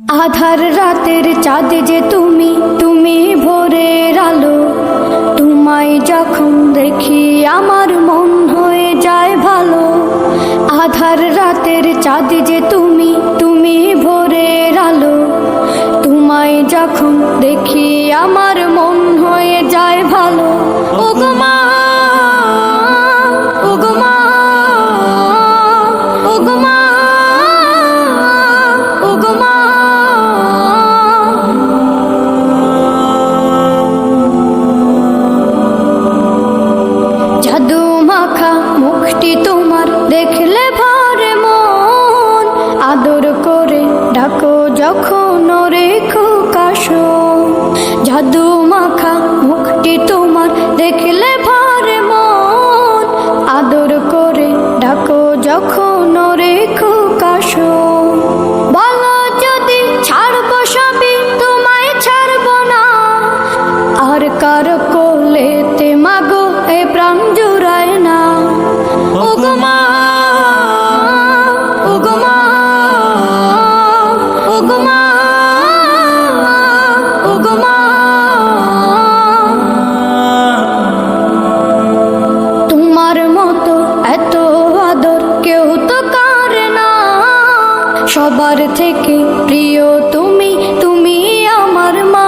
আধার রাতের চাঁদ যে তুমি, তুমি ভোরের আলো। তোমায় যখন দেখি আমার মন হয়ে যায় ভালো। আধার রাতের চাঁদ যে তুমি, তুমি ভোরের আলো। তোমায় যখন দেখি আমার মন হয়ে যায় ভালো। ওগো মা, ওগো মা, ওগো মা, ওগো মা। জাদু মাখা মুখটি তোমার দেখলে ভরে মন। আদর করে ডাকো যখন রেখো কাশো। জাদু মাখা মুখটি তোমার দেখলে ভরে মন। আদর করে ডাকো যখন রেখো কাশো। বলো যদি ছাড়বো সবই, তোমায় ছাড়বো না। আর কার কোলেতে মাগো এ প্রাণ জুড়ায় না। ওগো মা, ওগো মা, ওগো মা, ওগো মা। তোমার মতো এত আদর কেউ তো করে না। সবার থেকে প্রিয় তুমি, তুমি আমার মা।